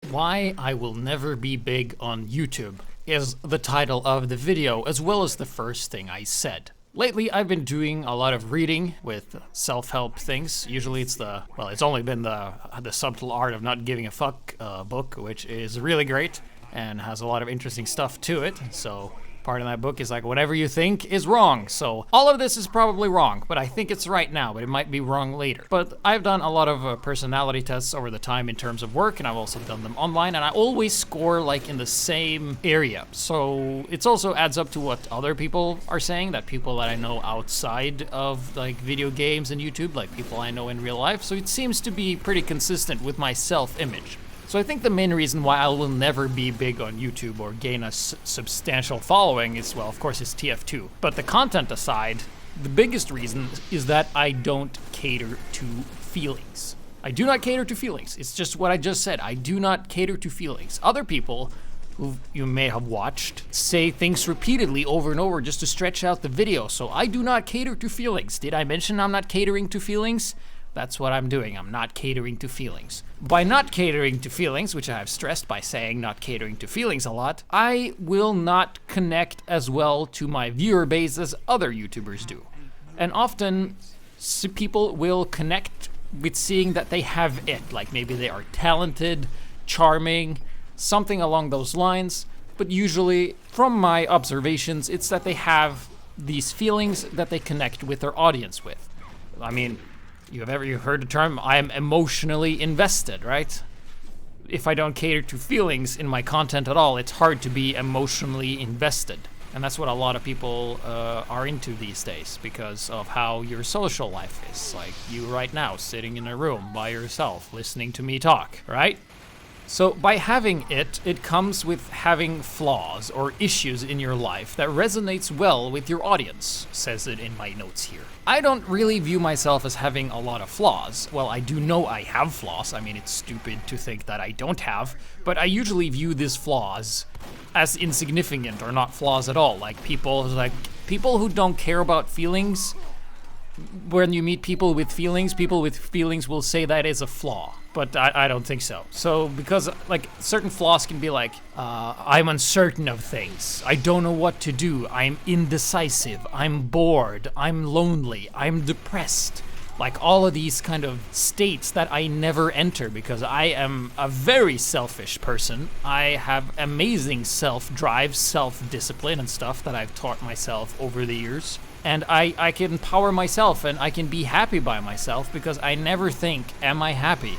Why I Will Never Be Big on YouTube is the title of the video, as well as the first thing I said. Lately, I've been doing a lot of reading with self-help things. Usually it's it's only been the subtle art of not giving a fuck book, which is really great and has a lot of interesting stuff to it. So part of that book is like, whatever you think is wrong. So all of this is probably wrong, but I think it's right now, but it might be wrong later. But I've done a lot of personality tests over the time in terms of work, and I've also done them online, and I always score like in the same area. So it also adds up to what other people are saying, that people that I know outside of like video games and YouTube, like people I know in real life. So it seems to be pretty consistent with my self-image. So I think the main reason why I will never be big on YouTube or gain a substantial following is, well, of course, it's TF2. But the content aside, the biggest reason is that I don't cater to feelings. I do not cater to feelings. It's just what I just said. I do not cater to feelings. Other people who you may have watched say things repeatedly over and over just to stretch out the video. So I do not cater to feelings. Did I mention I'm not catering to feelings? That's what I'm doing. I'm not catering to feelings. By not catering to feelings, which I have stressed by saying not catering to feelings a lot, I will not connect as well to my viewer base as other YouTubers do. And often, people will connect with seeing that they have it. Like maybe they are talented, charming, something along those lines. But usually, from my observations, it's that they have these feelings that they connect with their audience with. I mean, you've heard the term, I am emotionally invested, right? If I don't cater to feelings in my content at all, it's hard to be emotionally invested. And that's what a lot of people are into these days because of how your social life is. Like you right now, sitting in a room by yourself, listening to me talk, right? So by having it, it comes with having flaws or issues in your life that resonates well with your audience, says it in my notes here. I don't really view myself as having a lot of flaws. Well, I do know I have flaws. I mean, it's stupid to think that I don't have, but I usually view these flaws as insignificant or not flaws at all. Like people who don't care about feelings, when you meet people with feelings will say that is a flaw, but I don't think so. So because like certain flaws can be like, I'm uncertain of things, I don't know what to do, I'm indecisive, I'm bored, I'm lonely, I'm depressed. Like all of these kind of states that I never enter because I am a very selfish person. I have amazing self-drive, self-discipline and stuff that I've taught myself over the years. And I can empower myself and I can be happy by myself because I never think, am I happy?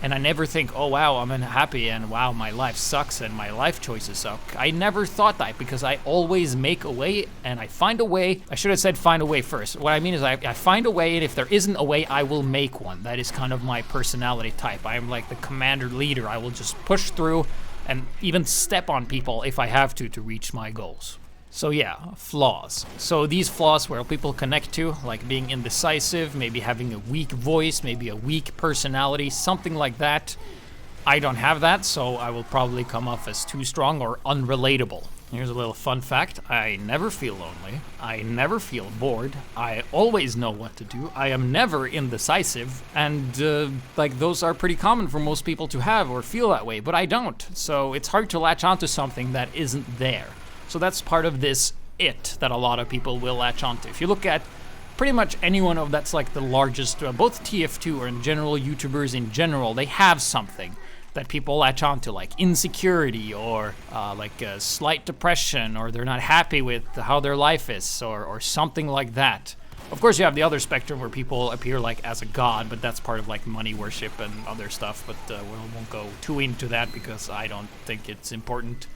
And I never think, oh wow, I'm unhappy and wow, my life sucks and my life choices suck. I never thought that because I always make a way and I find a way. I should have said find a way first. What I mean is I find a way, and if there isn't a way, I will make one. That is kind of my personality type. I am like the commander leader. I will just push through and even step on people if I have to reach my goals. So yeah, flaws. So these flaws where people connect to, like being indecisive, maybe having a weak voice, maybe a weak personality, something like that. I don't have that, so I will probably come off as too strong or unrelatable. Here's a little fun fact. I never feel lonely. I never feel bored. I always know what to do. I am never indecisive. And like those are pretty common for most people to have or feel that way, but I don't. So it's hard to latch onto something that isn't there. So that's part of this it that a lot of people will latch onto. If you look at pretty much anyone of that's like the largest, both TF2 or in general YouTubers in general, they have something that people latch onto, like insecurity or like a slight depression, or they're not happy with how their life is, or something like that. Of course, you have the other spectrum where people appear like as a god, but that's part of like money worship and other stuff. But we won't go too into that because I don't think it's important.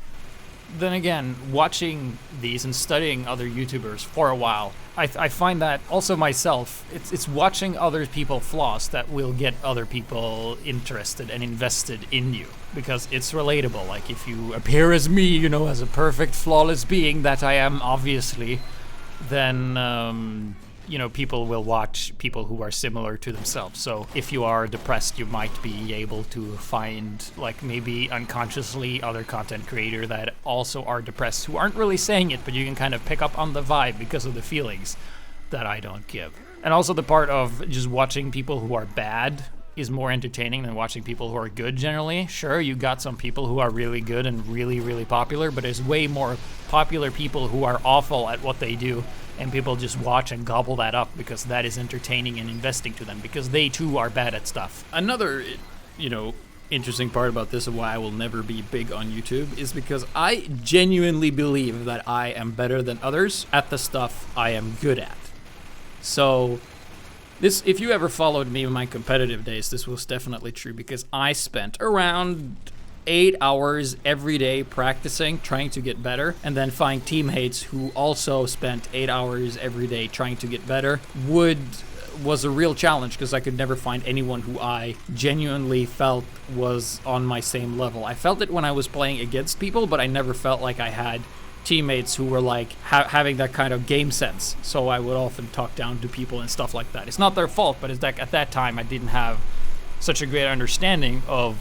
Then again, watching these and studying other YouTubers for a while, I find that also myself, it's watching other people's flaws that will get other people interested and invested in you. Because it's relatable. Like if you appear as me, you know, as a perfect, flawless being that I am, obviously, then you know, people will watch people who are similar to themselves. So if you are depressed, you might be able to find, like, maybe unconsciously other content creators that also are depressed who aren't really saying it, but you can kind of pick up on the vibe because of the feelings that I don't give. And also the part of just watching people who are bad is more entertaining than watching people who are good generally. Sure, you got some people who are really good and really, really popular, but there's way more popular people who are awful at what they do, and people just watch and gobble that up because that is entertaining and investing to them, because they too are bad at stuff. Another, interesting part about this and why I will never be big on YouTube is because I genuinely believe that I am better than others at the stuff I am good at. So this, if you ever followed me in my competitive days, this was definitely true, because I spent around 8 hours every day practicing, trying to get better, and then find teammates who also spent 8 hours every day trying to get better was a real challenge, because I could never find anyone who I genuinely felt was on my same level. I felt it when I was playing against people, but I never felt like I had teammates who were like having that kind of game sense. So I would often talk down to people and stuff like that. It's not their fault, but it's that at that time I didn't have such a great understanding of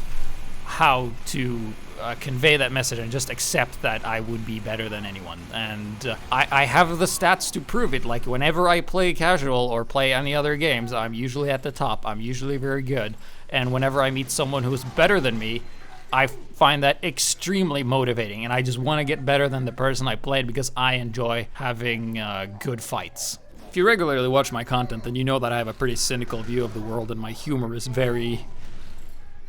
how to convey that message and just accept that I would be better than anyone. And I have the stats to prove it. Like, whenever I play casual or play any other games, I'm usually at the top. I'm usually very good. And whenever I meet someone who's better than me, I find that extremely motivating, and I just want to get better than the person I played, because I enjoy having good fights. If you regularly watch my content, then you know that I have a pretty cynical view of the world, and my humor is very,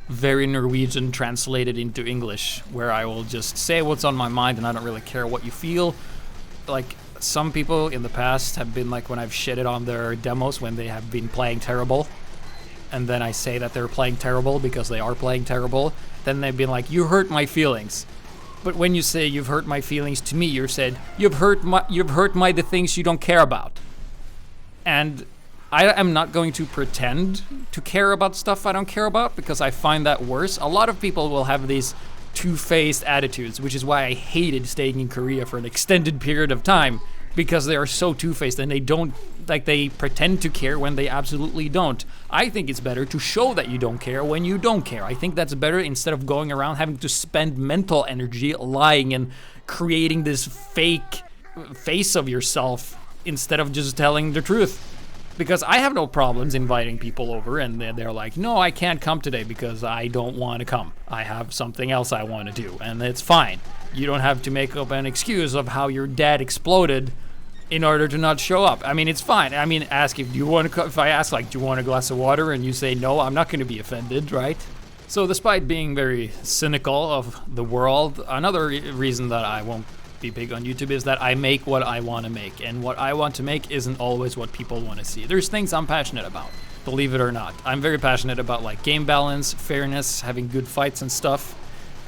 very Norwegian translated into English, where I will just say what's on my mind and I don't really care what you feel. Like, some people in the past have been like, when I've shitted on their demos when they have been playing terrible, and then I say that they're playing terrible because they are playing terrible, then they've been like, you hurt my feelings. But when you say you've hurt my feelings to me, you said, you've hurt the things you don't care about. And I am not going to pretend to care about stuff I don't care about, because I find that worse. A lot of people will have these two-faced attitudes, which is why I hated staying in Korea for an extended period of time, because they are so two-faced and they pretend to care when they absolutely don't. I think it's better to show that you don't care when you don't care. I think that's better, instead of going around having to spend mental energy lying and creating this fake face of yourself instead of just telling the truth. Because I have no problems inviting people over and they're like, no, I can't come today because I don't want to come. I have something else I want to do, and it's fine. You don't have to make up an excuse of how your dad exploded in order to not show up. I mean, it's fine. I mean, ask if you want to. If I ask, like, do you want a glass of water, and you say no, I'm not going to be offended, right? So, despite being very cynical of the world, another reason that I won't be big on YouTube is that I make what I want to make, and what I want to make isn't always what people want to see. There's things I'm passionate about, believe it or not. I'm very passionate about, like, game balance, fairness, having good fights and stuff.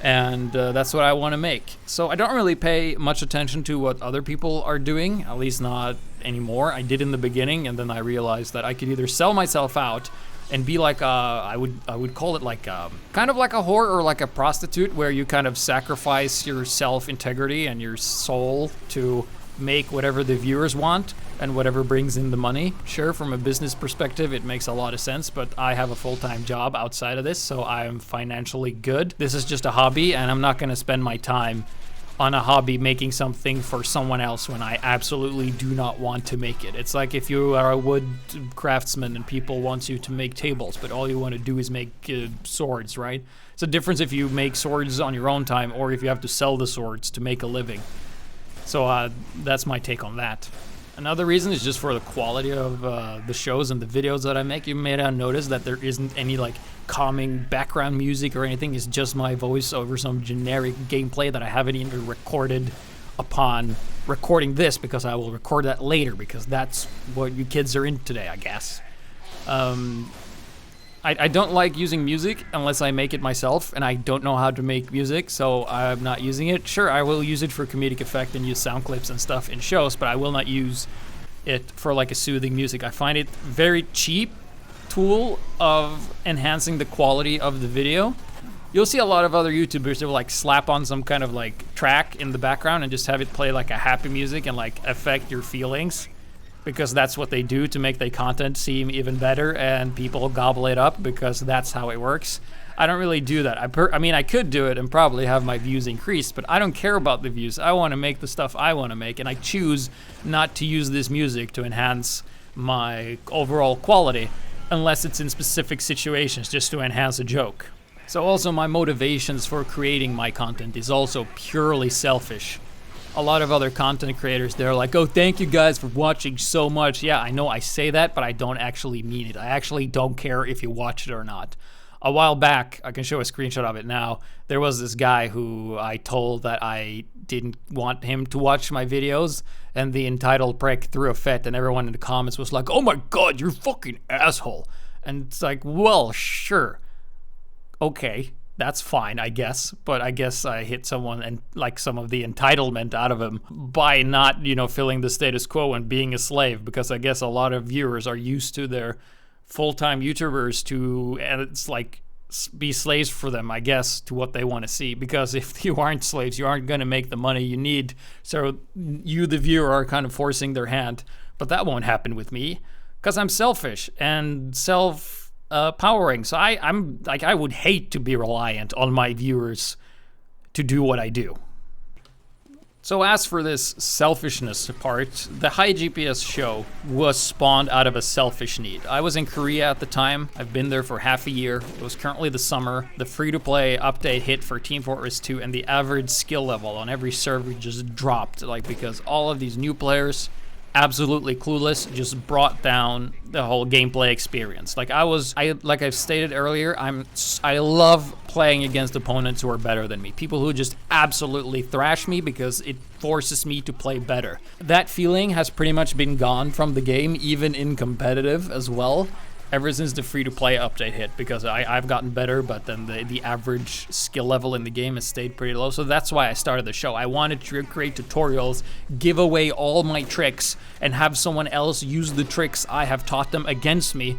And that's what I want to make. So I don't really pay much attention to what other people are doing, at least not anymore. I did in the beginning, and then I realized that I could either sell myself out and be like I would call it like kind of like a whore or like a prostitute, where you kind of sacrifice your self-integrity and your soul to make whatever the viewers want and whatever brings in the money. Sure, from a business perspective, it makes a lot of sense, but I have a full-time job outside of this, so I am financially good. This is just a hobby, and I'm not going to spend my time on a hobby making something for someone else when I absolutely do not want to make it. It's like if you are a wood craftsman and people want you to make tables, but all you want to do is make swords, right? It's a difference if you make swords on your own time or if you have to sell the swords to make a living. So that's my take on that. Another reason is just for the quality of the shows and the videos that I make. You may not notice that there isn't any like calming background music or anything. It's just my voice over some generic gameplay that I haven't even recorded upon recording this, because I will record that later, because that's what you kids are in today, I guess. I don't like using music unless I make it myself, and I don't know how to make music, so I'm not using it. Sure, I will use it for comedic effect and use sound clips and stuff in shows, but I will not use it for like a soothing music. I find it very cheap tool of enhancing the quality of the video. You'll see a lot of other YouTubers that will like slap on some kind of like track in the background and just have it play like a happy music and like affect your feelings, because that's what they do to make their content seem even better, and people gobble it up because that's how it works. I don't really do that. I mean, I could do it and probably have my views increased, but I don't care about the views. I want to make the stuff I want to make, and I choose not to use this music to enhance my overall quality unless it's in specific situations just to enhance a joke. So also my motivations for creating my content is also purely selfish. A lot of other content creators, they're like, oh, thank you guys for watching so much. Yeah, I know I say that, but I don't actually mean it. I actually don't care if you watch it or not. A while back, I can show a screenshot of it now, there was this guy who I told that I didn't want him to watch my videos, and the entitled prick threw a fit, and everyone in the comments was like, oh my god, you're a fucking asshole. And it's like, well, sure. Okay, that's fine, I guess. But I guess I hit someone and like some of the entitlement out of him by not, filling the status quo and being a slave, because I guess a lot of viewers are used to their full-time YouTubers and it's like be slaves for them, I guess, to what they want to see. Because if you aren't slaves, you aren't going to make the money you need. So you, the viewer, are kind of forcing their hand. But that won't happen with me, because I'm selfish and powering. So I'm like, I would hate to be reliant on my viewers to do what I do. So as for this selfishness part, the HiGPS show was spawned out of a selfish need. I was in Korea at the time. I've been there for half a year. It was currently the summer. The free-to-play update hit for Team Fortress 2, and the average skill level on every server just dropped, because all of these new players, absolutely clueless, just brought down the whole gameplay experience. Like I've stated earlier, I love playing against opponents who are better than me. People who just absolutely thrash me because it forces me to play better. That feeling has pretty much been gone from the game, even in competitive as well, ever since the free-to-play update hit, because I've gotten better, but then the average skill level in the game has stayed pretty low. So that's why I started the show. I wanted to create tutorials, give away all my tricks, and have someone else use the tricks I have taught them against me,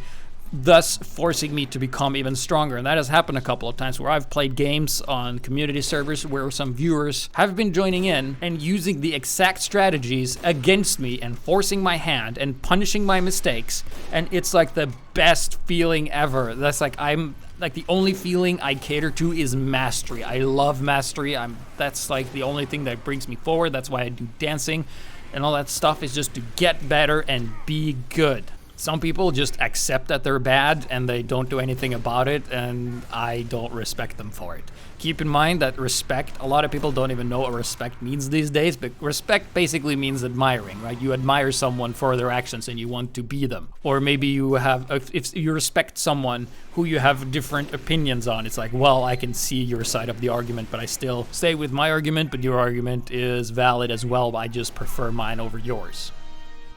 thus forcing me to become even stronger. And that has happened a couple of times where I've played games on community servers where some viewers have been joining in and using the exact strategies against me and forcing my hand and punishing my mistakes. And it's like the best feeling ever. That's like, I'm like, the only feeling I cater to is mastery. I love mastery. That's like the only thing that brings me forward. That's why I do dancing and all that stuff, is just to get better and be good. Some people just accept that they're bad and they don't do anything about it, and I don't respect them for it. Keep in mind that respect, a lot of people don't even know what respect means these days, but respect basically means admiring, right? You admire someone for their actions and you want to be them. Or maybe you have, if you respect someone who you have different opinions on, it's like, well, I can see your side of the argument, but I still stay with my argument, but your argument is valid as well, but I just prefer mine over yours.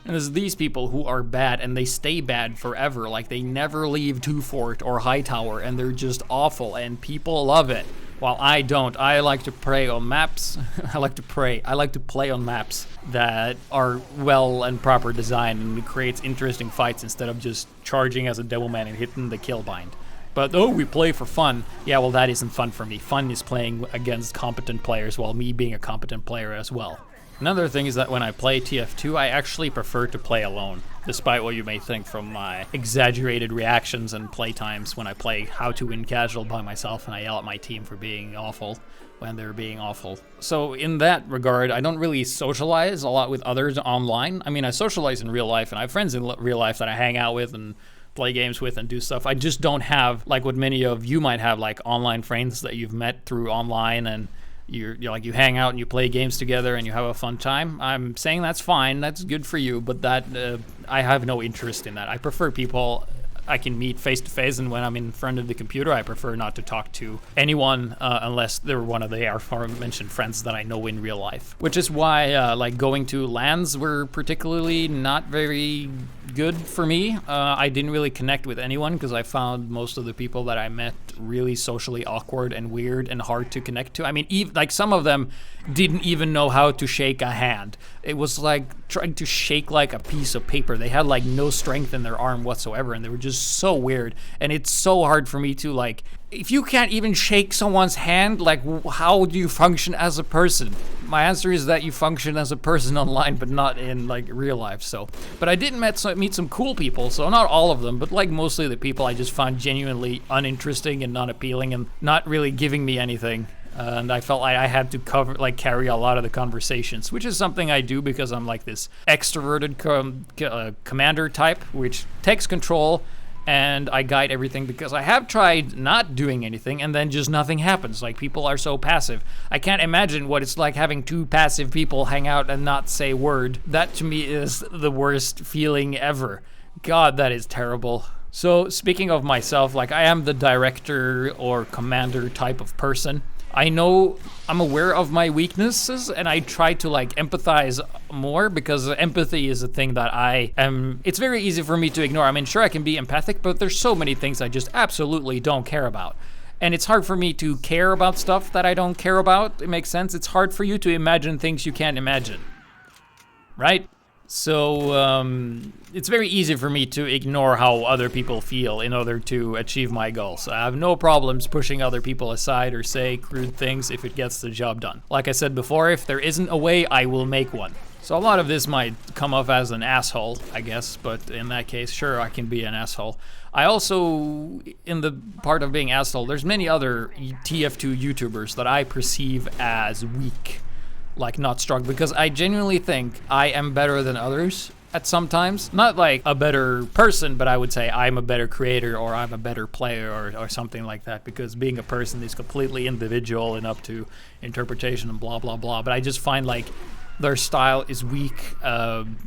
And there's these people who are bad and they stay bad forever. Like, they never leave Two Fort or Hightower, and they're just awful and people love it. While I don't. I like to play on maps. I like to play on maps that are well and proper designed, and it creates interesting fights instead of just charging as a devilman and hitting the kill bind. But we play for fun. Yeah, well, that isn't fun for me. Fun is playing against competent players, while me being a competent player as well. Another thing is that when I play TF2, I actually prefer to play alone, despite what you may think from my exaggerated reactions and play times when I play How to Win Casual by myself and I yell at my team for being awful when they're being awful. So in that regard, I don't really socialize a lot with others online. I mean, I socialize in real life, and I have friends in real life that I hang out with and play games with and do stuff. I just don't have, like what many of you might have, like online friends that you've met through online, and you're like, you hang out and you play games together and you have a fun time. I'm saying that's fine, that's good for you, but that I have no interest in that. I prefer people I can meet face to face, and when I'm in front of the computer, I prefer not to talk to anyone unless they're one of the aforementioned friends that I know in real life. Which is why like going to LANs were particularly not very good for me. I didn't really connect with anyone because I found most of the people that I met really socially awkward and weird and hard to connect to. I mean, like some of them didn't even know how to shake a hand. It was like trying to shake like a piece of paper. They had like no strength in their arm whatsoever, and they were just so weird. And it's so hard for me to, like, if you can't even shake someone's hand, like, how do you function as a person? My answer is that you function as a person online, but not in like real life. So, but I did meet some cool people. So not all of them, but like mostly the people I just found genuinely uninteresting and not appealing and not really giving me anything. And I felt like I had to carry a lot of the conversations, which is something I do because I'm like this extroverted commander type, which takes control and I guide everything because I have tried not doing anything and then just nothing happens. Like, people are so passive. I can't imagine what it's like having two passive people hang out and not say a word. That to me is the worst feeling ever. God, that is terrible. So speaking of myself, like, I am the director or commander type of person. I know I'm aware of my weaknesses, and I try to like empathize more because empathy is a thing that it's very easy for me to ignore. I mean, sure, I can be empathic, but there's so many things I just absolutely don't care about. And it's hard for me to care about stuff that I don't care about. It makes sense. It's hard for you to imagine things you can't imagine, right? So it's very easy for me to ignore how other people feel in order to achieve my goals. I have no problems pushing other people aside or say crude things if it gets the job done. Like I said before, if there isn't a way, I will make one. So a lot of this might come off as an asshole, I guess, but in that case, sure, I can be an asshole. I also, in the part of being asshole, there's many other TF2 YouTubers that I perceive as weak. Like, not strong, because I genuinely think I am better than others at some times. Not like a better person, but I would say I'm a better creator or I'm a better player or something like that, because being a person is completely individual and up to interpretation and blah, blah, blah. But I just find like their style is weak.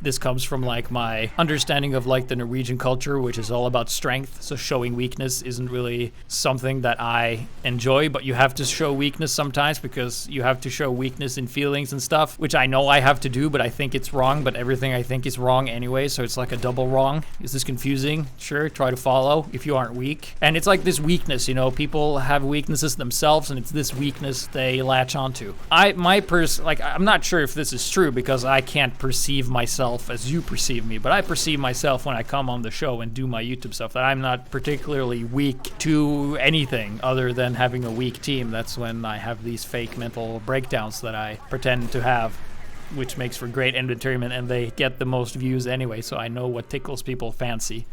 This comes from like my understanding of like the Norwegian culture, which is all about strength. So showing weakness isn't really something that I enjoy, but you have to show weakness sometimes because you have to show weakness in feelings and stuff, which I know I have to do, but I think it's wrong, but everything I think is wrong anyway. So it's like a double wrong. Is this confusing? Sure, try to follow if you aren't weak. And it's like this weakness, you know, people have weaknesses themselves and it's this weakness they latch onto. I'm not sure if this is true because I can't perceive myself as you perceive me, but I perceive myself when I come on the show and do my YouTube stuff that I'm not particularly weak to anything other than having a weak team. That's when I have these fake mental breakdowns that I pretend to have, which makes for great entertainment, and they get the most views anyway, so I know what tickles people fancy.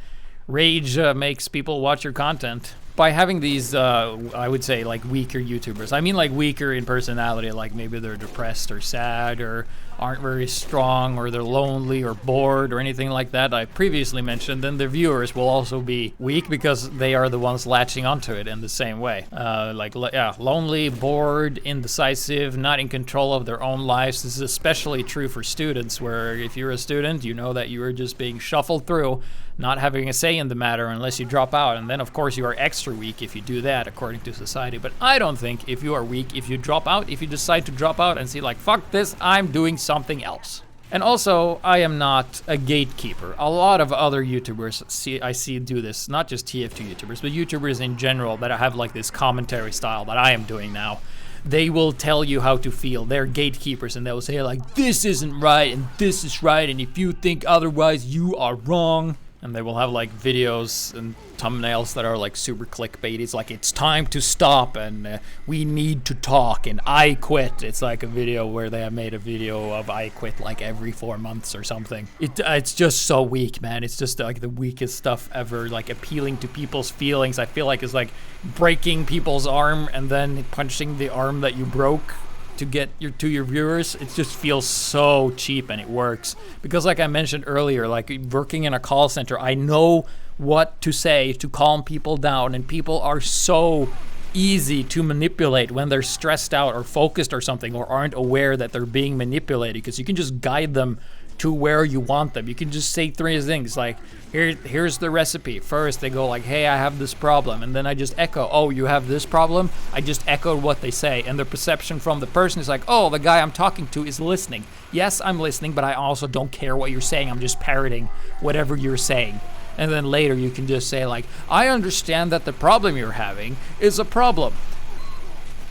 Rage makes people watch your content. By having these, I would say, like, weaker YouTubers. I mean, like, weaker in personality, like maybe they're depressed or sad or aren't very strong or they're lonely or bored or anything like that I previously mentioned, then the viewers will also be weak because they are the ones latching onto it in the same way. Lonely, bored, indecisive, not in control of their own lives. This is especially true for students, where if you're a student, you know that you are just being shuffled through, not having a say in the matter unless you drop out. And then, of course, you are extra weak if you do that, according to society. But I don't think if you are weak, if you drop out, if you decide to drop out and see, like, fuck this, I'm doing something else. And also, I am not a gatekeeper. A lot of other YouTubers I see do this, not just TF2 YouTubers, but YouTubers in general that have, like, this commentary style that I am doing now. They will tell you how to feel. They're gatekeepers, and they'll say, like, this isn't right, and this is right, and if you think otherwise, you are wrong. And they will have like videos and thumbnails that are like super clickbait. It's like, it's time to stop and we need to talk and I quit. It's like a video where they have made a video of I quit like every 4 months or something. It's just so weak, man. It's just like the weakest stuff ever, like appealing to people's feelings. I feel like it's like breaking people's arm and then punching the arm that you broke to get to your viewers. It just feels so cheap, and it works because, like I mentioned earlier, like working in a call center, I know what to say to calm people down, and people are so easy to manipulate when they're stressed out or focused or something, or aren't aware that they're being manipulated, because you can just guide them to where you want them. You can just say 3 things like, here's the recipe. First they go like, hey, I have this problem, and then I just echo, oh, you have this problem? I just echoed what they say, and the perception from the person is like, oh, the guy I'm talking to is listening. Yes, I'm listening, but I also don't care what you're saying. I'm just parroting whatever you're saying. And then later you can just say like, I understand that the problem you're having is a problem.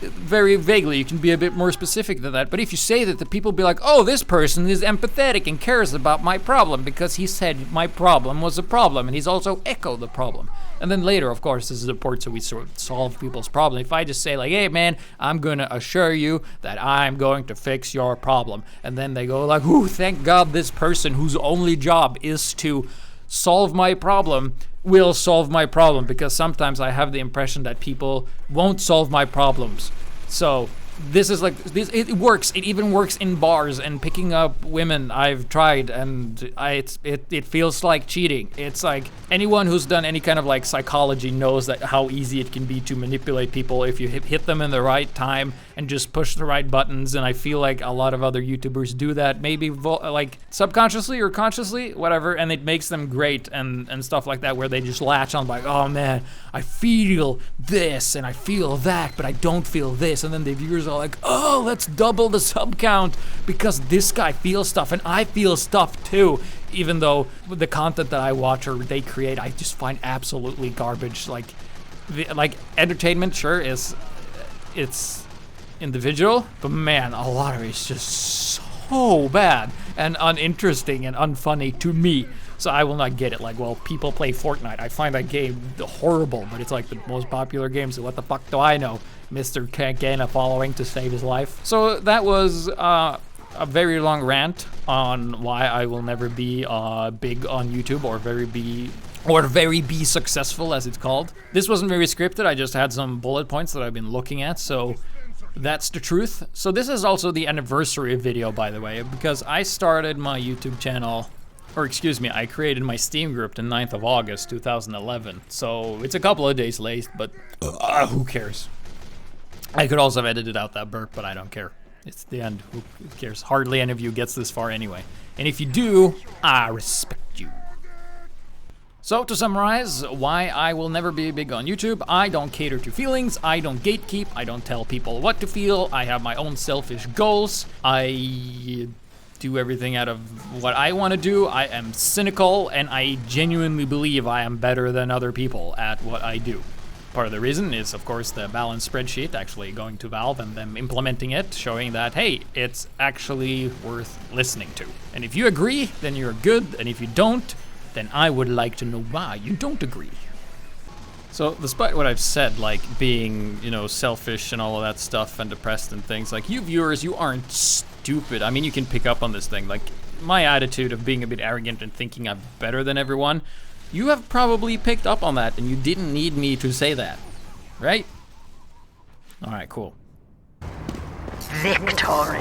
Very vaguely, you can be a bit more specific than that. But if you say that, the people be like, oh, this person is empathetic and cares about my problem because he said my problem was a problem, and he's also echoed the problem. And then later, of course, this is important, so we sort of solve people's problem. If I just say like, hey man, I'm gonna assure you that I'm going to fix your problem, and then they go like, ooh, thank God this person whose only job is to solve my problem will solve my problem, because sometimes I have the impression that people won't solve my problems. So this is like this. It works. It even works in bars and picking up women. I've tried, and it feels like cheating. It's like anyone who's done any kind of like psychology knows that how easy it can be to manipulate people if you hit them in the right time and just push the right buttons. And I feel like a lot of other YouTubers do that, maybe like subconsciously or consciously, whatever, and it makes them great and stuff like that, where they just latch on like, oh man, I feel this and I feel that, but I don't feel this, and then the viewers are like, oh, let's double the sub count because this guy feels stuff and I feel stuff too, even though the content that I watch or they create I just find absolutely garbage. Like entertainment, sure, it's individual, but man, a lot of it's just so bad and uninteresting and unfunny to me. So I will not get it. Like, well, people play Fortnite. I find that game horrible, but it's like the most popular game, so what the fuck do I know? Mr. can't gain a following to save his life. So that was a very long rant on why I will never be big on YouTube or very be successful, as it's called. This wasn't very scripted. I just had some bullet points that I've been looking at, so that's the truth. So this is also the anniversary video, by the way, because I started my YouTube channel, or excuse me, I created my Steam group the 9th of August, 2011. So it's a couple of days late, but who cares? I could also have edited out that burp, but I don't care. It's the end. Who cares? Hardly any of you gets this far anyway. And if you do, I respect you. So to summarize, why I will never be big on YouTube: I don't cater to feelings, I don't gatekeep, I don't tell people what to feel, I have my own selfish goals, I do everything out of what I want to do, I am cynical, and I genuinely believe I am better than other people at what I do. Part of the reason is, of course, the balance spreadsheet, actually going to Valve and them implementing it, showing that, hey, it's actually worth listening to. And if you agree, then you're good, and if you don't, then I would like to know why you don't agree. So despite what I've said, like being, you know, selfish and all of that stuff and depressed and things, like, you viewers, you aren't stupid. I mean, you can pick up on this thing. Like, my attitude of being a bit arrogant and thinking I'm better than everyone, you have probably picked up on that, and you didn't need me to say that, right? All right, cool. Victory.